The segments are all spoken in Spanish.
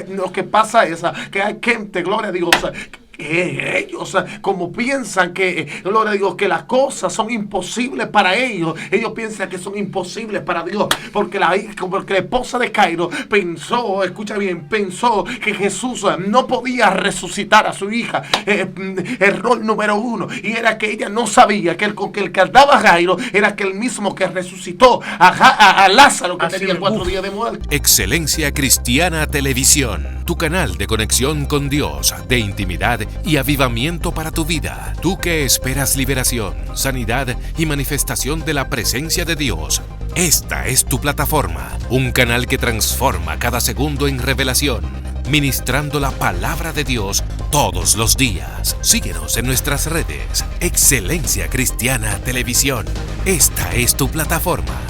Lo que pasa es que hay gente, gloria a Dios, que ellos como piensan que, gloria a Dios, que las cosas son imposibles para ellos. Ellos piensan que son imposibles para Dios, porque la esposa de Jairo pensó, escucha bien, pensó que Jesús no podía resucitar a su hija. Error número uno, y era que ella no sabía que el que andaba Jairo era aquel mismo que resucitó a Lázaro, que tenía 4 días de muerte. Excelencia Cristiana Televisión, tu canal de conexión con Dios, de intimidad y avivamiento para tu vida. Tú que esperas liberación, sanidad y manifestación de la presencia de Dios. Esta es tu plataforma, un canal que transforma cada segundo en revelación, ministrando la palabra de Dios todos los días. Síguenos en nuestras redes. Excelencia Cristiana Televisión. Esta es tu plataforma.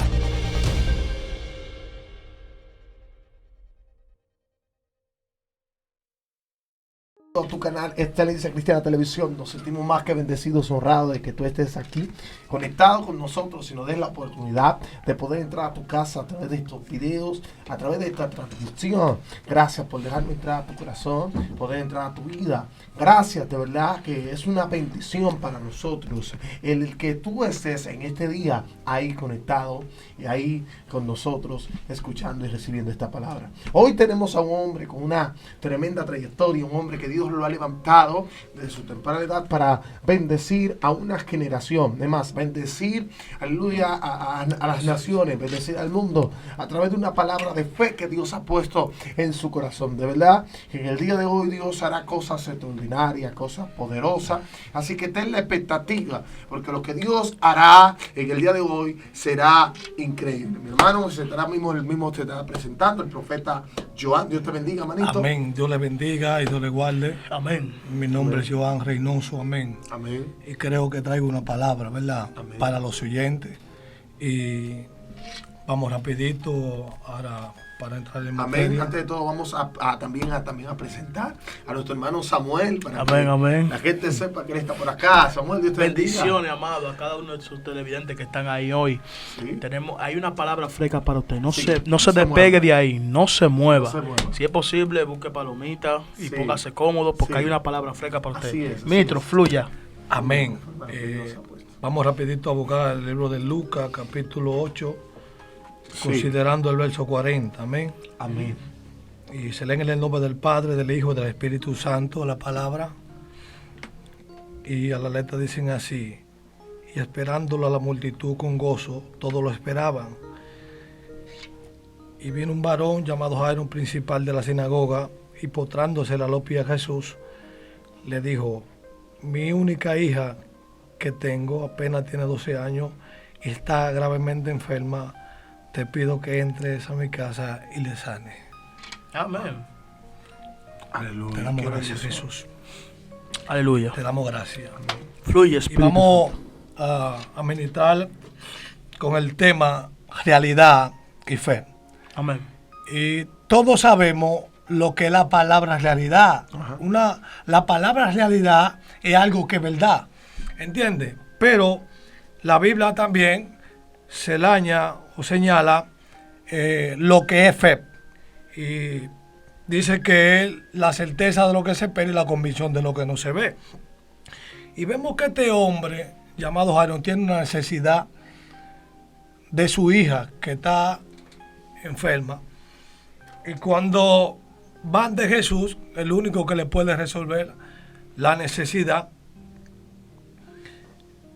Tu canal Excelencia Cristiana Televisión. Nos sentimos más que bendecidos, honrados de que tú estés aquí conectado con nosotros y nos des la oportunidad de poder entrar a tu casa a través de estos videos, a través de esta transmisión. Gracias por dejarme entrar a tu corazón, poder entrar a tu vida. Gracias, de verdad que es una bendición para nosotros el que tú estés en este día ahí conectado y ahí con nosotros escuchando y recibiendo esta palabra. Hoy tenemos a un hombre con una tremenda trayectoria, un hombre que Dios lo ha levantado de su temprana edad para bendecir a una generación. Además, bendecir, aleluya, a las naciones, bendecir al mundo a través de una palabra de fe que Dios ha puesto en su corazón. De verdad que en el día de hoy Dios hará cosas extraordinarias, cosas poderosas. Así que ten la expectativa, porque lo que Dios hará en el día de hoy será increíble. Mi hermano se estará se estará presentando, el profeta Joan. Dios te bendiga, manito. Amén. Dios le bendiga y Dios le guarde. Amén. Mi nombre es Joan Reynoso. Amén. Amén. Y creo que traigo una palabra, ¿verdad? Amén. Para los oyentes. Y vamos rapidito ahora para entrar en materia. Amén. Antes de todo vamos también a presentar a nuestro hermano Samuel para Amén. que la gente sepa que él está por acá. Samuel, Dios te bendiciones, bendiga. amado, a cada uno de sus televidentes que están ahí hoy. Sí. Hay una palabra fresca para usted. No Sí. se despegue de ahí, no se mueva. No se mueva. Si es posible, busque palomita y Sí. póngase cómodo porque Sí. hay una palabra fresca para usted. Así es. Ministro, fluya. Amén. Para que Dios ha puesto. Vamos rapidito a buscar el libro de Lucas, capítulo 8, Sí. considerando el verso 40. Amén. Amén. Y se leen en el nombre del Padre, del Hijo y del Espíritu Santo la palabra. Y a la letra dicen así: y esperándolo a la multitud con gozo, todos lo esperaban. Y vino un varón llamado Jairo, un principal de la sinagoga, y postrándose a los pies de Jesús, le dijo: mi única hija que tengo apenas tiene 12 años y está gravemente enferma. Te pido que entres a mi casa y le sane. Amén. Aleluya. Te damos Qué gracias, bendición. Jesús. Aleluya. Te damos gracias. Fluye, Y Espíritu. vamos a ministrar con el tema realidad y fe. Amén. Y todos sabemos lo que es la palabra realidad. La palabra realidad es algo que es verdad. ¿Entiendes? Pero la Biblia también señala o señala lo que es fe. Y dice que es la certeza de lo que se espera y la convicción de lo que no se ve. Y vemos que este hombre llamado Jairo tiene una necesidad de su hija que está enferma. Y cuando van de Jesús, el único que le puede resolver la necesidad,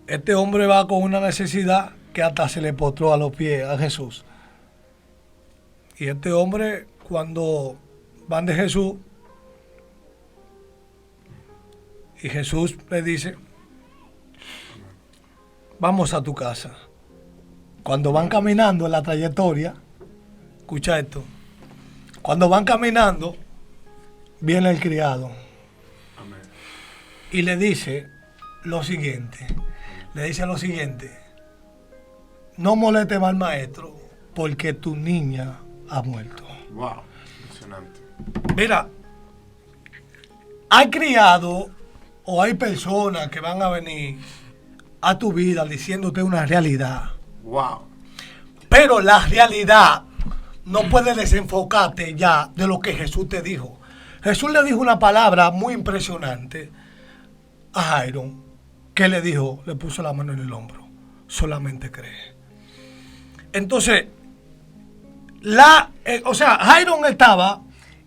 este hombre va con una necesidad que hasta se le postró a los pies a Jesús. Y este hombre, cuando van de Jesús, y Jesús le dice: vamos a tu casa. Cuando van caminando en la trayectoria, escucha esto, cuando van caminando, viene el criado. Amén. Y le dice lo siguiente, no moleste más al maestro, porque tu niña ha muerto. Wow, impresionante. Mira, hay criados o hay personas que van a venir a tu vida diciéndote una realidad. Wow. Pero la realidad no puedes desenfocarte ya de lo que Jesús te dijo. Jesús le dijo una palabra muy impresionante a Jairo, que le dijo, le puso la mano en el hombro, solamente cree. Entonces, Jairo estaba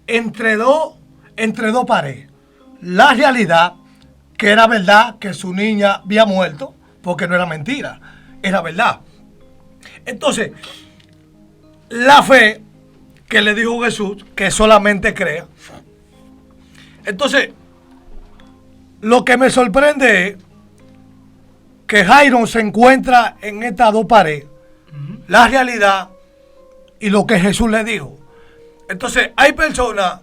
entre dos paredes. La realidad, que era verdad que su niña había muerto, porque no era mentira, era verdad. Entonces, la fe que le dijo Jesús, que solamente crea. Entonces, lo que me sorprende es que Jairo se encuentra en estas dos paredes, la realidad y lo que Jesús le dijo. Entonces, hay personas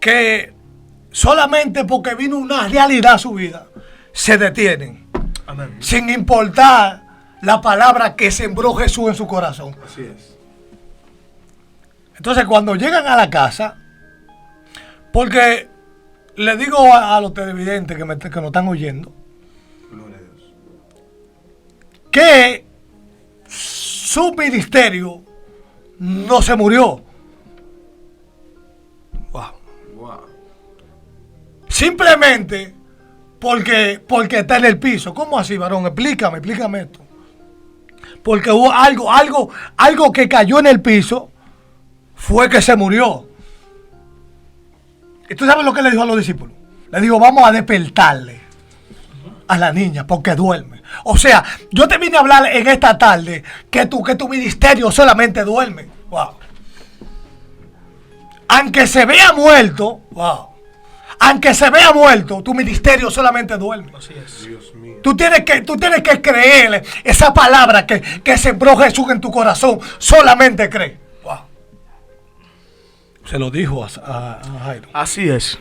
que solamente porque vino una realidad a su vida, se detienen. Amén. Sin importar la palabra que sembró Jesús en su corazón. Así es. Entonces, cuando llegan a la casa, porque le digo a los televidentes que nos están oyendo, que su ministerio no se murió. Wow. Simplemente porque está en el piso. ¿Cómo así, varón? Explícame esto. Porque hubo algo que cayó en el piso, fue que se murió. ¿Y tú sabes lo que le dijo a los discípulos? Le dijo, vamos a despertarle a la niña porque duerme. O sea, yo te vine a hablar en esta tarde que tu ministerio solamente duerme. Wow. Aunque se vea muerto, wow. Aunque se vea muerto, tu ministerio solamente duerme. Así es. Dios mío. Tú tienes que creer esa palabra que sembró Jesús en tu corazón. Solamente cree. Wow. Se lo dijo a Jairo. Así es.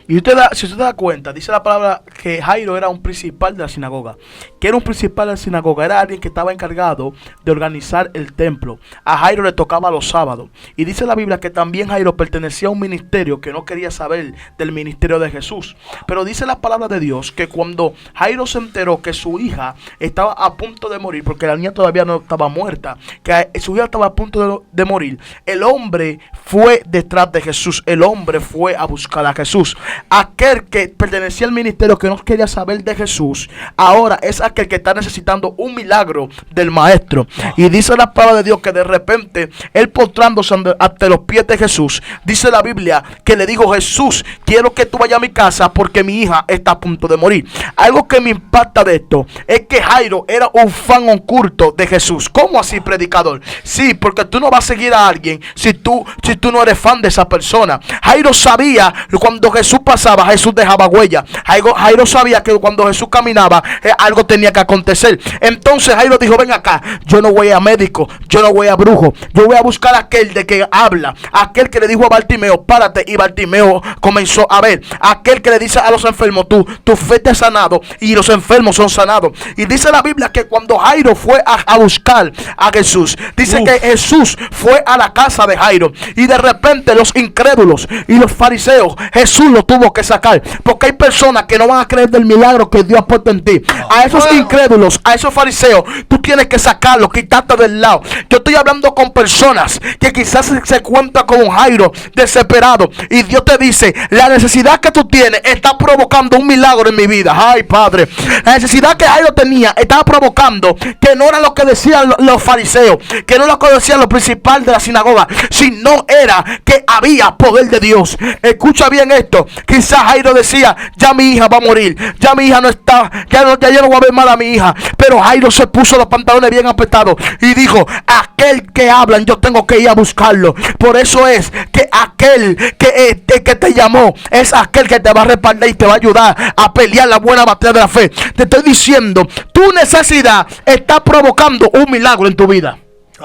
Y si usted da cuenta, dice la palabra que Jairo era un principal de la sinagoga. ¿Qué era un principal de la sinagoga? Era alguien que estaba encargado de organizar el templo. A Jairo le tocaba los sábados. Y dice la Biblia que también Jairo pertenecía a un ministerio que no quería saber del ministerio de Jesús. Pero dice la palabra de Dios que cuando Jairo se enteró que su hija estaba a punto de morir, porque la niña todavía no estaba muerta, que su hija estaba a punto de morir, el hombre fue detrás de Jesús. El hombre fue a buscar a Jesús. Aquel que pertenecía al ministerio que no quería saber de Jesús, ahora es aquel que está necesitando un milagro del maestro. Y dice la palabra de Dios que de repente él postrándose ante los pies de Jesús, dice la Biblia que le dijo, Jesús, quiero que tú vayas a mi casa porque mi hija está a punto de morir. Algo que me impacta de esto es que Jairo era un fan oculto de Jesús. ¿Cómo así, predicador? Sí, porque tú no vas a seguir a alguien si tú no eres fan de esa persona. Jairo sabía cuando Jesús pasaba, Jesús dejaba huella. Jairo sabía que cuando Jesús caminaba, algo tenía que acontecer. Entonces Jairo dijo, ven acá, yo no voy a médico, yo no voy a brujo, yo voy a buscar a aquel de que habla, aquel que le dijo a Bartimeo, párate, y Bartimeo comenzó a ver, aquel que le dice a los enfermos, tu fe te ha sanado, y los enfermos son sanados. Y dice la Biblia que cuando Jairo fue a buscar a Jesús, dice que Jesús fue a la casa de Jairo, y de repente los incrédulos y los fariseos, Jesús lo tuvo que sacar, porque hay personas que no van a creer del milagro que Dios ha puesto en ti. A esos incrédulos, a esos fariseos, tú tienes que sacarlos, quitarte del lado. Yo estoy hablando con personas que quizás se cuentan con un Jairo desesperado, y Dios te dice, la necesidad que tú tienes está provocando un milagro en mi vida. Ay, Padre, la necesidad que Jairo tenía estaba provocando que no era lo que decían los fariseos, que no era lo que decían los principales de la sinagoga, sino era que había poder de Dios. Escucha bien esto. Quizás Jairo decía, ya mi hija va a morir, ya mi hija no está, ya yo no voy a ver mal a mi hija. Pero Jairo se puso los pantalones bien apretados y dijo, aquel que hablan yo tengo que ir a buscarlo. Por eso es que aquel que te llamó es aquel que te va a respaldar y te va a ayudar a pelear la buena batalla de la fe. Te estoy diciendo, tu necesidad está provocando un milagro en tu vida.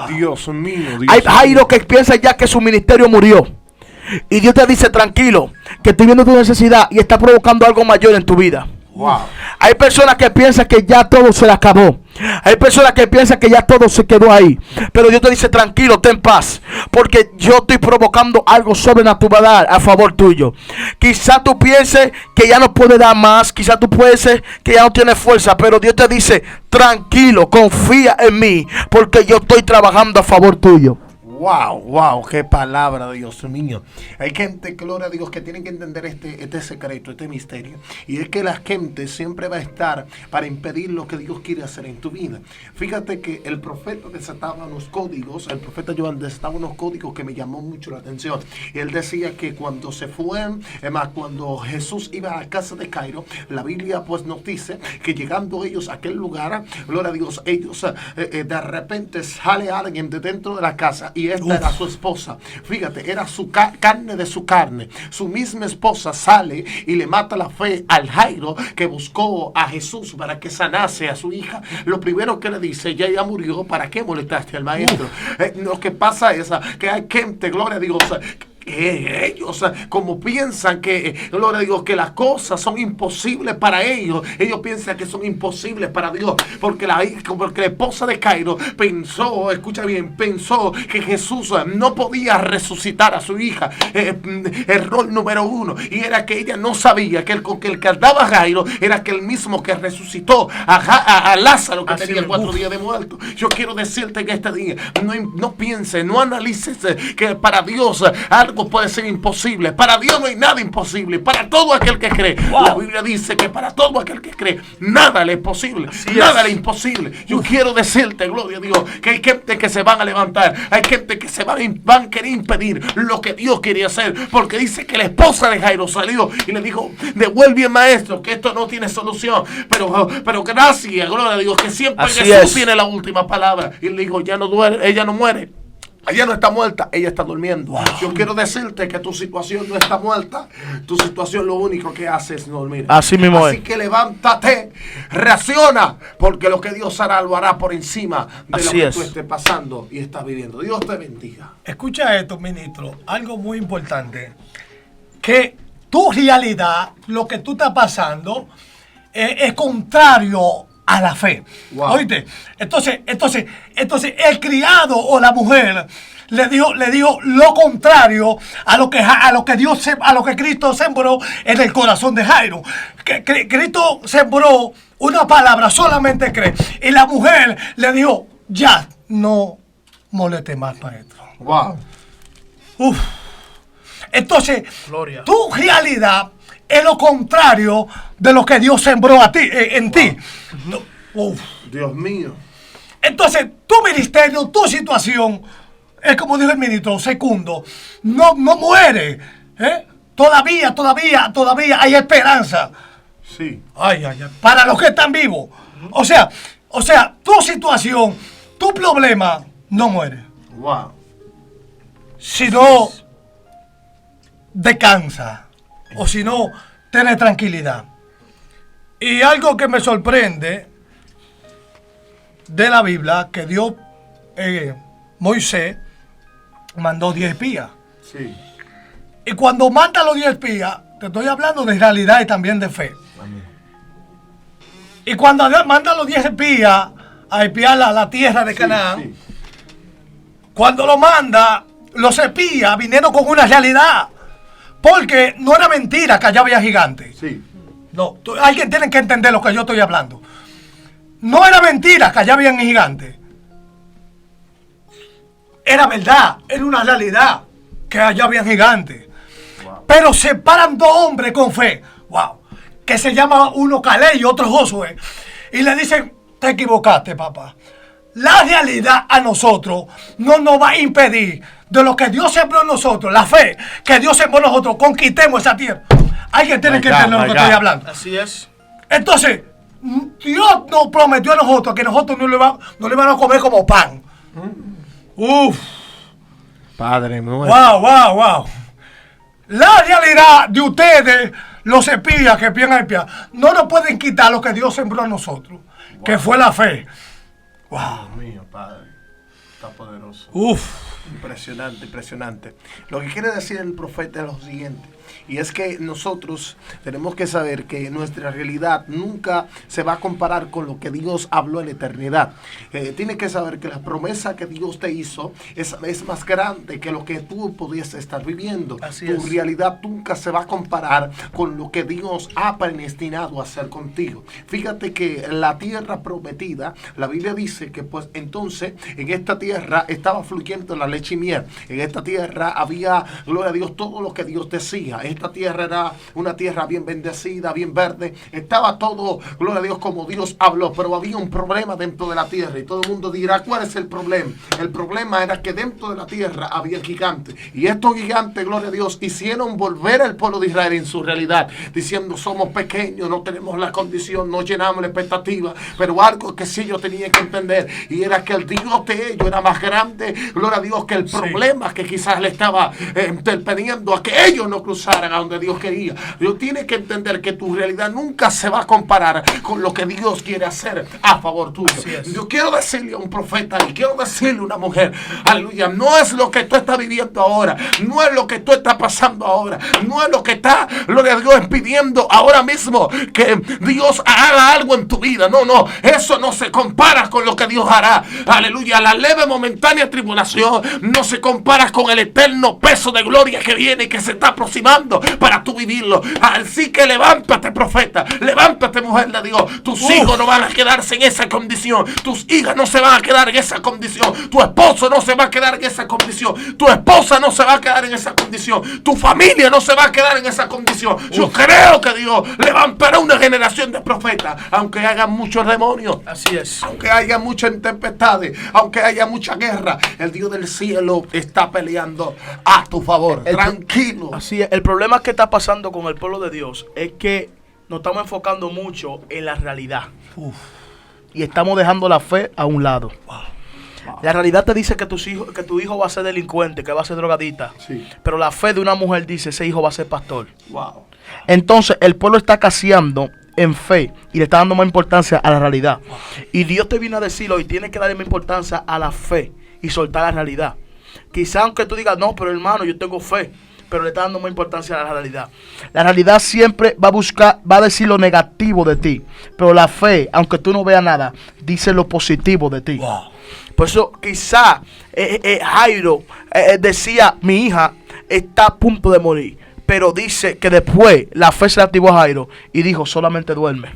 Dios mío. Hay Jairo que piensa ya que su ministerio murió, y Dios te dice, tranquilo, que estoy viendo tu necesidad y está provocando algo mayor en tu vida. Wow. Hay personas que piensan que ya todo se le acabó. Hay personas que piensan que ya todo se quedó ahí. Pero Dios te dice, tranquilo, ten paz, porque yo estoy provocando algo sobrenatural a favor tuyo. Quizás tú pienses que ya no puedes dar más. Quizás tú pienses que ya no tienes fuerza. Pero Dios te dice, tranquilo, confía en mí, porque yo estoy trabajando a favor tuyo. wow, qué palabra, Dios mío. Hay gente, gloria a Dios, que tiene que entender este secreto, este misterio. Y es que la gente siempre va a estar para impedir lo que Dios quiere hacer en tu vida. Fíjate que el profeta desataba unos códigos, el profeta Joan desataba unos códigos que me llamó mucho la atención. Y él decía que cuando se fue, además, cuando Jesús iba a la casa de Jairo, la Biblia pues nos dice que llegando ellos a aquel lugar, gloria a Dios, ellos de repente sale alguien de dentro de la casa y esta era su esposa. Fíjate, era su carne de su carne. Su misma esposa sale y le mata la fe al Jairo que buscó a Jesús para que sanase a su hija. Lo primero que le dice, ya murió, ¿para qué molestaste al maestro? Lo que pasa es que hay gente, gloria a Dios, ellos como piensan que, gloria a Dios, que las cosas son imposibles para ellos piensan que son imposibles para Dios, porque la esposa de Jairo pensó, escucha bien, pensó que Jesús no podía resucitar a su hija. Error número uno, y era que ella no sabía que el que andaba Jairo era aquel mismo que resucitó a Lázaro, que tenía 4 días de muerto. Yo quiero decirte que este día no pienses, no analices que para Dios algo puede ser imposible. Para Dios no hay nada imposible. Para todo aquel que cree. La Biblia dice que para todo aquel que cree, nada le es posible. Nada le es imposible. Yo quiero decirte, gloria a Dios, que hay gente que se van a levantar. Hay gente que se van a querer impedir lo que Dios quería hacer. Porque dice que la esposa de Jairo salió y le dijo, devuelve, maestro, que esto no tiene solución. Pero gracias, gloria a Dios, que siempre Jesús tiene la última palabra. Y le dijo, ya no duele, ella no muere. Ella no está muerta, ella está durmiendo. Wow. Yo quiero decirte que tu situación no está muerta. Tu situación lo único que hace es dormir. Así mismo Así que levántate, reacciona, porque lo que Dios hará lo hará por encima de lo que tú estés pasando y estás viviendo. Dios te bendiga. Escucha esto, ministro, algo muy importante. Que tu realidad, lo que tú estás pasando, es contrario a la fe. Wow. ¿Oíste? Entonces, el criado o la mujer le dijo lo contrario a lo que Cristo sembró en el corazón de Jairo. Cristo sembró una palabra, solamente cree. Y la mujer le dijo, ya, no moleste más, maestro. Wow. Uf. Entonces, Gloria. Tu realidad es lo contrario de lo que Dios sembró en ti. Uf. Dios mío. Entonces, tu ministerio, tu situación, es como dijo el ministro, segundo, no muere. Todavía hay esperanza. Sí. Ay. Para los que están vivos. O sea, tu situación, tu problema, no muere. Wow. Sino descansa. O si no, tiene tranquilidad. Y algo que me sorprende de la Biblia, que Dios, Moisés, mandó 10 espías. Sí. Y cuando manda los 10 espías, te estoy hablando de realidad y también de fe. Amén. Y cuando Dios manda los 10 espías a espiar la tierra de Canaán, sí. Cuando lo manda, los espías vinieron con una realidad. Porque no era mentira que allá había gigantes. Sí. No, alguien tiene que entender lo que yo estoy hablando. No era mentira que allá habían gigantes. Era verdad, era una realidad que allá habían gigantes. Wow. Pero se paran 2 hombres con fe. Wow. Que se llama uno Caleb y otro Josué. Y le dicen, te equivocaste, papá. La realidad a nosotros no nos va a impedir de lo que Dios sembró en nosotros, la fe que Dios sembró en nosotros, conquistemos esa tierra. Alguien tiene que entender lo que estoy hablando. Así es. Entonces, Dios nos prometió a nosotros que nosotros no le van a comer como pan. Uf. Padre mío. Wow. La realidad de ustedes, los espías que piensan espiar, no nos pueden quitar lo que Dios sembró en nosotros, que fue la fe. Wow. Dios mío, Padre. Está poderoso. Uf. Impresionante. Lo que quiere decir el profeta es lo siguiente. Y es que nosotros tenemos que saber que nuestra realidad nunca se va a comparar con lo que Dios habló en la eternidad. Tienes que saber que la promesa que Dios te hizo es más grande que lo que tú pudiese estar viviendo. Así Tu es. realidad nunca se va a comparar con lo que Dios ha predestinado a hacer contigo. Fíjate que la tierra prometida, la Biblia dice que pues entonces en esta tierra estaba fluyendo la leche y miel. En esta tierra había, gloria a Dios, todo lo que Dios decía. Esta tierra era una tierra bien bendecida, bien verde. Estaba todo, gloria a Dios, como Dios habló. Pero había un problema dentro de la tierra. Y todo el mundo dirá, ¿cuál es el problema? El problema era que dentro de la tierra había gigantes. Y estos gigantes, gloria a Dios, hicieron volver al pueblo de Israel en su realidad. Diciendo, somos pequeños, no tenemos la condición, no llenamos la expectativa. Pero algo que sí ellos tenían que entender. Y era que el Dios de ellos era más grande, gloria a Dios, que el problema que quizás le estaba interponiendo a que ellos no cruzaran a donde Dios quería. Dios tiene que entender que tu realidad nunca se va a comparar con lo que Dios quiere hacer a favor tuyo. Yo quiero decirle a un profeta y quiero decirle a una mujer, aleluya, no es lo que tú estás viviendo ahora, no es lo que tú estás pasando ahora, no es lo que está, gloria a Dios, pidiendo ahora mismo que Dios haga algo en tu vida. No, eso no se compara con lo que Dios hará. Aleluya, la leve momentánea tribulación no se compara con el eterno peso de gloria que viene y que se está aproximando para tú vivirlo. Así que levántate, profeta, levántate, mujer de Dios. Tus hijos no van a quedarse en esa condición, tus hijas no se van a quedar en esa condición, tu esposo no se va a quedar en esa condición, tu esposa no se va a quedar en esa condición, tu familia no se va a quedar en esa condición. Yo creo que Dios levantará una generación de profetas, aunque haya muchos demonios, Así es. aunque haya muchas tempestades, aunque haya mucha guerra, el Dios del cielo está peleando a tu favor. Tranquilo. Así es. El problema que está pasando con el pueblo de Dios es que nos estamos enfocando mucho en la realidad. Y estamos dejando la fe a un lado. La realidad te dice que tu hijo va a ser delincuente, que va a ser drogadita. Sí. Pero la fe de una mujer dice, ese hijo va a ser pastor. Wow. Entonces el pueblo está caseando en fe y le está dando más importancia a la realidad. Y Dios te viene a decir hoy, tienes que darle más importancia a la fe y soltar la realidad. Quizá aunque tú digas, no, pero hermano, yo tengo fe, pero le está dando más importancia a la realidad. La realidad siempre va a decir lo negativo de ti, pero la fe, aunque tú no veas nada, dice lo positivo de ti. Wow. Por eso quizá Jairo decía, mi hija está a punto de morir. Pero dice que después la fe se le activó a Jairo y dijo, solamente duerme.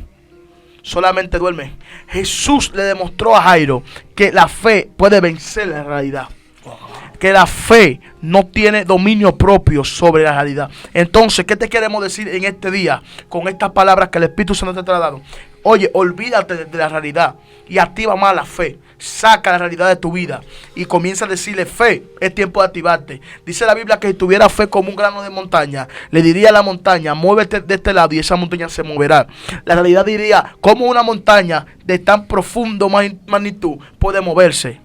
Solamente duerme. Jesús le demostró a Jairo que la fe puede vencer la realidad. Que la fe no tiene dominio propio sobre la realidad. Entonces, ¿qué te queremos decir en este día con estas palabras que el Espíritu Santo te ha dado? Oye, olvídate de la realidad y activa más la fe. Saca la realidad de tu vida y comienza a decirle, fe, es tiempo de activarte. Dice la Biblia que si tuviera fe como un grano de montaña, le diría a la montaña, muévete de este lado y esa montaña se moverá. La realidad diría, como una montaña de tan profundo magnitud puede moverse.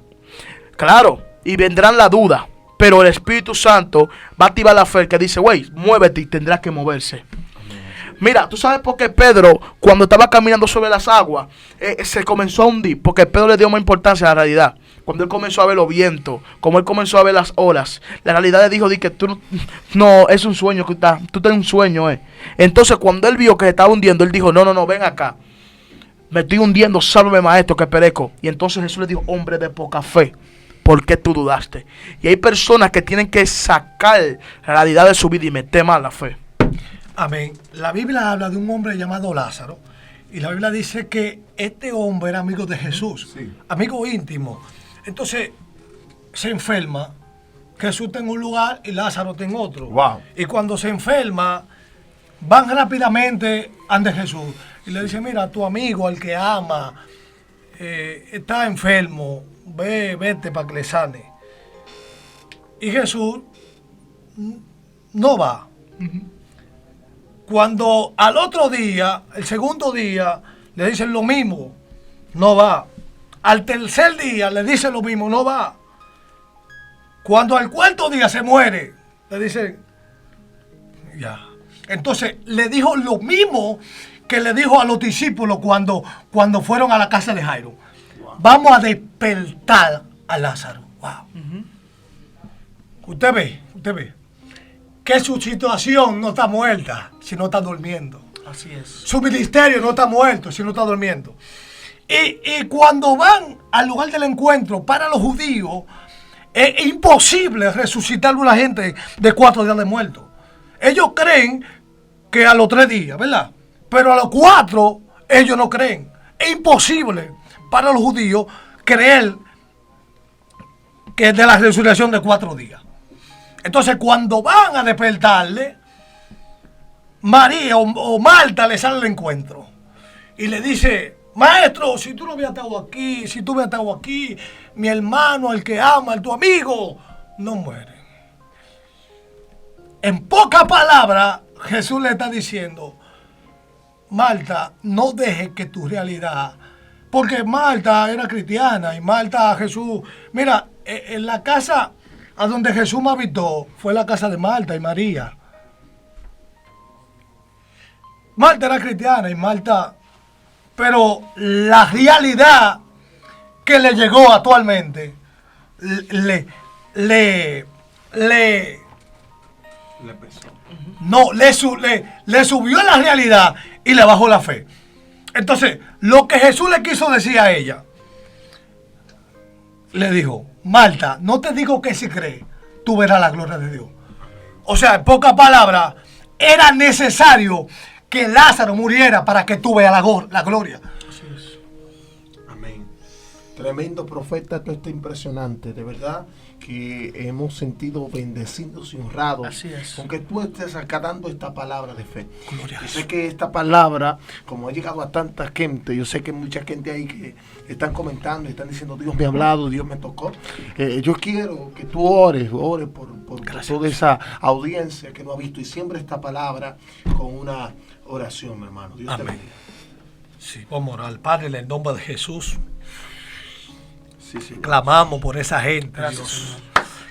Claro, y vendrán la duda, pero el Espíritu Santo va a activar la fe que dice, güey, muévete y tendrás que moverse. Mira, ¿tú sabes por qué Pedro, cuando estaba caminando sobre las aguas, se comenzó a hundir? Porque Pedro le dio más importancia a la realidad. Cuando él comenzó a ver los vientos, como él comenzó a ver las olas, la realidad le dijo que tú no, es un sueño, tú tienes un sueño. Entonces, cuando él vio que se estaba hundiendo, él dijo, no, ven acá. Me estoy hundiendo, sálvame, maestro, que perezco. Y entonces Jesús le dijo, hombre de poca fe, ¿por qué tú dudaste? Y hay personas que tienen que sacar la realidad de su vida y meter más la fe. Amén. La Biblia habla de un hombre llamado Lázaro. Y la Biblia dice que este hombre era amigo de Jesús. Sí. Amigo íntimo. Entonces, se enferma. Jesús está en un lugar y Lázaro está en otro. Wow. Y cuando se enferma, van rápidamente ante Jesús. Y le dice, mira, tu amigo, al que ama, está enfermo. Vete para que le sane. Y Jesús no va. Cuando al otro día, el segundo día, le dicen lo mismo, no va. Al tercer día le dicen lo mismo, no va. Cuando al cuarto día se muere, le dicen, ya. Entonces le dijo lo mismo que le dijo a los discípulos cuando fueron a la casa de Jairo. Wow. Vamos a despertar a Lázaro. Wow. Usted ve. que su situación no está muerta, sino está durmiendo. Así es. Su ministerio no está muerto, sino está durmiendo. Y cuando van al lugar del encuentro, para los judíos, es imposible resucitar a una gente de 4 días de muerto. Ellos creen que a los 3 días, ¿verdad? Pero a los 4, ellos no creen. Es imposible para los judíos creer que es de la resurrección de 4 días. Entonces, cuando van a despertarle, María o Marta le sale al encuentro y le dice: maestro, si tú no hubieras estado aquí, si tú hubieras estado aquí, mi hermano, el que ama, tu amigo, no muere. En pocas palabras, Jesús le está diciendo: Marta, no dejes que tu realidad, porque Marta era cristiana y Marta, Jesús, mira, en la casa a donde Jesús me habitó fue la casa de Marta y María. Marta era cristiana y Marta, pero la realidad que le llegó actualmente le pesó. No, le subió la realidad y le bajó la fe. Entonces, lo que Jesús le quiso decir a ella, le dijo: Marta, no te digo que si crees, tú verás la gloria de Dios. O sea, en pocas palabras, era necesario que Lázaro muriera para que tú veas la gloria. Así es. Amén. Tremendo profeta, esto está impresionante, de verdad que hemos sentido bendecidos y honrados. Así es. Con que tú estés acatando esta palabra de fe. Gloria a Yo sé Dios. que esta palabra, como ha llegado a tanta gente, yo sé que mucha gente ahí que están comentando y están diciendo: Dios me ha hablado, Dios me tocó. Yo quiero que tú ores por toda esa audiencia que no ha visto, y siembra esta palabra con una oración, mi hermano. Dios te Amén. bendiga. Sí, vamos a orar. Padre, en el nombre de Jesús, Sí, sí. clamamos por esa gente, Gracias, Dios. Señor.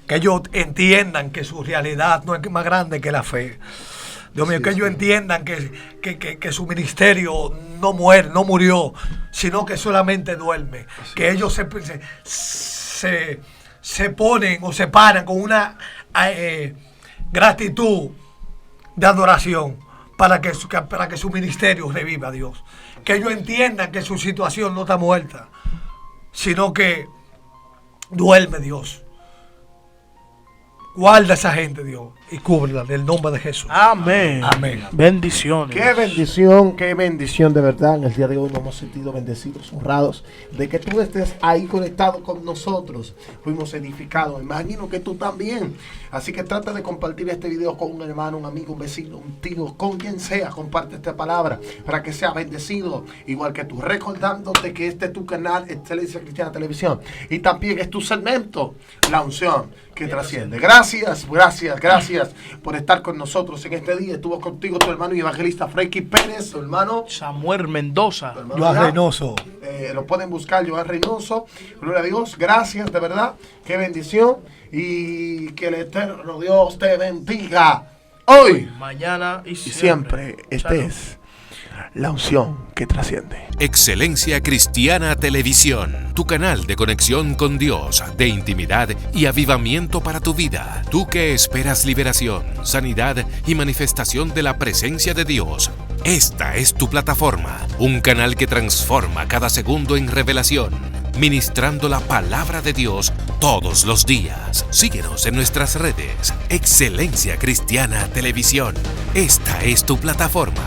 Que ellos entiendan que su realidad no es más grande que la fe. Dios mío, Sí, que ellos sí. entiendan que su ministerio no muere, no murió, sino que solamente duerme. Que ellos se ponen o se paran con una gratitud de adoración para que su ministerio reviva, Dios. Que ellos entiendan que su situación no está muerta, sino que duerme, Dios. Guarda a esa gente, Dios, y cúbrela en el nombre de Jesús. Amén. Amén. Bendiciones. Qué bendición de verdad. En el día de hoy nos hemos sentido bendecidos, honrados, de que tú estés ahí conectado con nosotros. Fuimos edificados, imagino que tú también. Así que trata de compartir este video con un hermano, un amigo, un vecino, un tío, con quien sea. Comparte esta palabra para que sea bendecido, igual que tú. Recordándote que este es tu canal, Excelencia Cristiana Televisión, y también es tu segmento, La Unción que Trasciende. Gracias por estar con nosotros en este día. Estuvo contigo tu hermano y evangelista Frankie Pérez, tu hermano Samuel Mendoza. tu hermano Joan allá. Reynoso. Lo pueden buscar, Joan Reynoso. Gloria a Dios. Gracias, de verdad. Qué bendición. Y que el eterno Dios te bendiga. Hoy Mañana y y siempre. Esta es La Unción que Trasciende. Excelencia Cristiana Televisión, tu canal de conexión con Dios, de intimidad y avivamiento para tu vida. Tú que esperas liberación, sanidad y manifestación de la presencia de Dios. Esta es tu plataforma, un canal que transforma cada segundo en revelación, ministrando la palabra de Dios todos los días. Síguenos en nuestras redes. Excelencia Cristiana Televisión. Esta es tu plataforma.